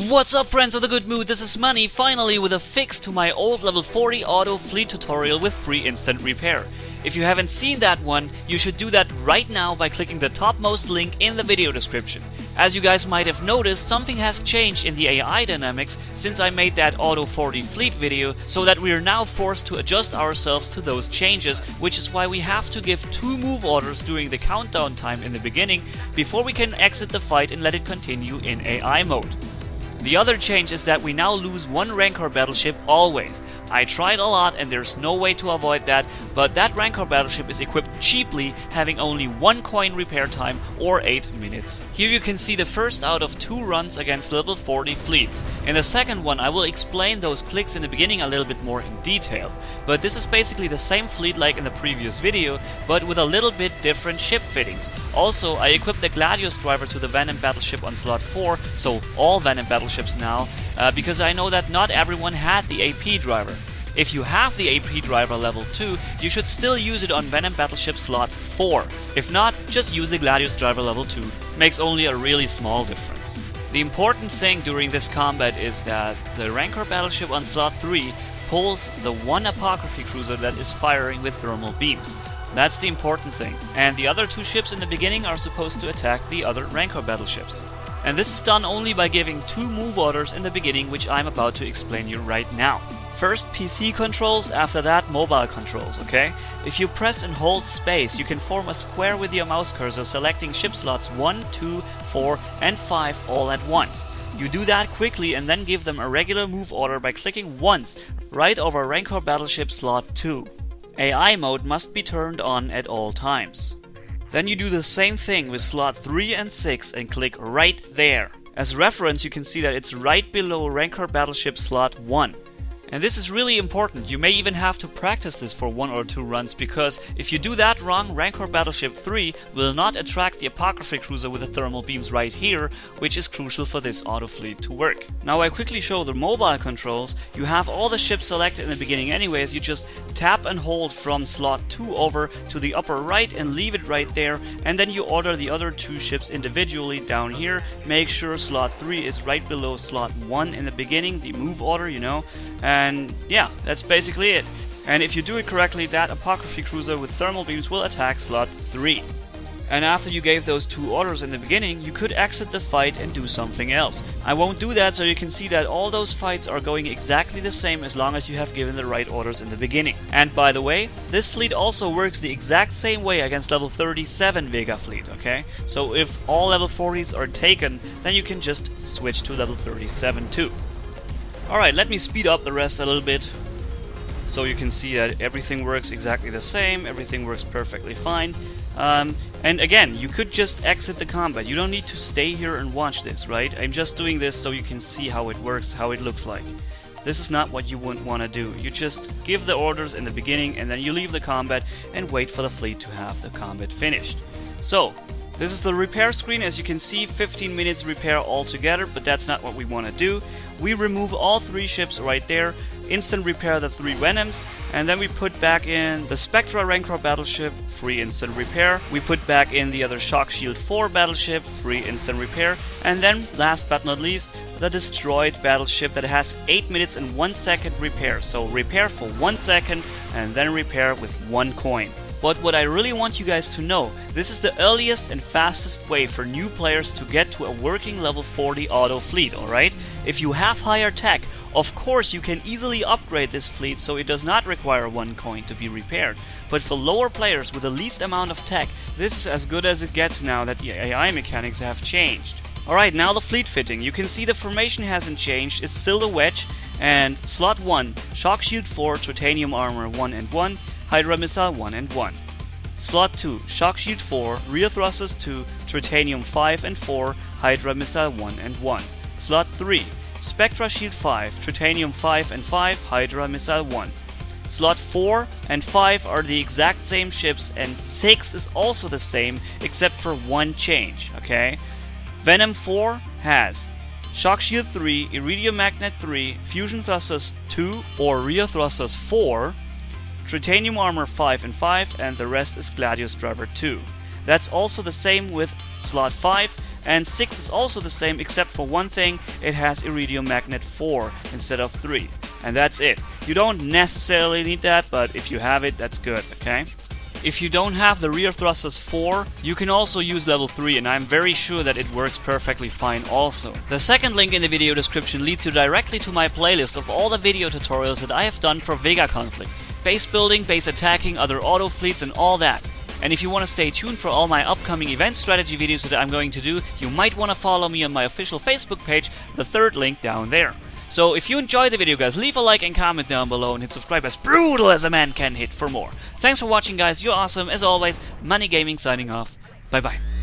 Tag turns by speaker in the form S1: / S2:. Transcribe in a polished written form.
S1: What's up, friends of the good mood? This is Manni, finally with a fix to my old level 40 auto fleet tutorial with free instant repair. If you haven't seen that one, you should do that right now by clicking the topmost link in the video description. As you guys might have noticed, something has changed in the AI dynamics since I made that auto 40 fleet video, so that we are now forced to adjust ourselves to those changes, which is why we have to give 2 move orders during the countdown time in the beginning before we can exit the fight and let it continue in AI mode. The other change is that we now lose 1 Rancor battleship always. I tried a lot and there's no way to avoid that, but that Rancor battleship is equipped cheaply, having only 1 coin repair time or 8 minutes. Here you can see the first out of 2 runs against level 40 fleets. In the second one I will explain those clicks in the beginning a little bit more in detail, but this is basically the same fleet like in the previous video, but with a little bit different ship fittings. Also, I equipped the Gladius driver to the Venom battleship on slot 4, so all Venom battleships now, because I know that not everyone had the AP driver. If you have the AP driver level 2, you should still use it on Venom battleship slot 4. If not, just use the Gladius driver level 2. Makes only a really small difference. The important thing during this combat is that the Rancor battleship on slot 3 pulls the 1 apocryphy cruiser that is firing with thermal beams. That's the important thing. And the other 2 ships in the beginning are supposed to attack the other Rancor battleships. And this is done only by giving 2 move orders in the beginning, which I'm about to explain you right now. First PC controls, after that mobile controls, okay? If you press and hold space, you can form a square with your mouse cursor, selecting ship slots 1, 2, 4 and 5 all at once. You do that quickly and then give them a regular move order by clicking once right over Rancor battleship slot 2. AI mode must be turned on at all times. Then you do the same thing with slot 3 and 6 and click right there. As reference, you can see that it's right below Rancor battleship slot 1. And this is really important. You may even have to practice this for 1 or 2 runs, because if you do that wrong, Rancor battleship 3 will not attract the apocryphy cruiser with the thermal beams right here, which is crucial for this auto fleet to work. Now I quickly show the mobile controls. You have all the ships selected in the beginning anyways. You just tap and hold from slot 2 over to the upper right and leave it right there, and then you order the other 2 ships individually down here. Make sure slot 3 is right below slot 1 in the beginning, the move order, you know. And yeah, that's basically it. And if you do it correctly, that apocryphy cruiser with thermal beams will attack slot 3. And after you gave those 2 orders in the beginning, you could exit the fight and do something else. I won't do that, so you can see that all those fights are going exactly the same as long as you have given the right orders in the beginning. And by the way, this fleet also works the exact same way against level 37 Vega fleet, okay? So if all level 40s are taken, then you can just switch to level 37 too. Alright, let me speed up the rest a little bit so you can see that everything works exactly the same, everything works perfectly fine. And again, you could just exit the combat. You don't need to stay here and watch this, right? I'm just doing this so you can see how it works, how it looks like. This is not what you wouldn't want to do. You just give the orders in the beginning and then you leave the combat and wait for the fleet to have the combat finished. So, this is the repair screen. As you can see, 15 minutes repair altogether, but that's not what we want to do. We remove all 3 ships right there, instant repair the 3 Venoms, and then we put back in the Spectral Rancor battleship, free instant repair. We put back in the other Shock Shield 4 battleship, free instant repair, and then last but not least, the destroyed battleship that has 8 minutes and 1 second repair. So repair for 1 second and then repair with 1 coin. But what I really want you guys to know, this is the earliest and fastest way for new players to get to a working level 40 auto fleet, alright? If you have higher tech, of course you can easily upgrade this fleet so it does not require 1 coin to be repaired. But for lower players with the least amount of tech, this is as good as it gets now that the AI mechanics have changed. Alright, now the fleet fitting. You can see the formation hasn't changed, it's still the Wedge. And slot 1, Shock Shield 4, Titanium Armor 1 and 1, Hydra Missile 1 and 1. Slot 2, Shock Shield 4, Rear Thrusters 2, Titanium 5 and 4, Hydra Missile 1 and 1. Slot 3, Spectra Shield 5, Titanium 5 and 5, Hydra Missile 1. Slot 4 and 5 are the exact same ships, and 6 is also the same except for 1 change, okay? Venom 4 has Shock Shield 3, Iridium Magnet 3, Fusion Thrusters 2 or Rear Thrusters 4, Titanium Armor 5 and 5, and the rest is Gladius Driver 2. That's also the same with slot 5, And 6 is also the same, except for one thing, it has Iridium Magnet 4 instead of 3. And that's it. You don't necessarily need that, but if you have it, that's good, okay? If you don't have the rear thrusters 4, you can also use level 3, and I'm very sure that it works perfectly fine also. The second link in the video description leads you directly to my playlist of all the video tutorials that I have done for Vega conflict. Base building, base attacking, other auto fleets and all that. And if you want to stay tuned for all my upcoming event strategy videos that I'm going to do, you might want to follow me on my official Facebook page, the third link down there. So if you enjoyed the video, guys, leave a like and comment down below and hit subscribe as brutal as a man can hit for more. Thanks for watching, guys. You're awesome. As always, Manni-Gaming signing off. Bye bye.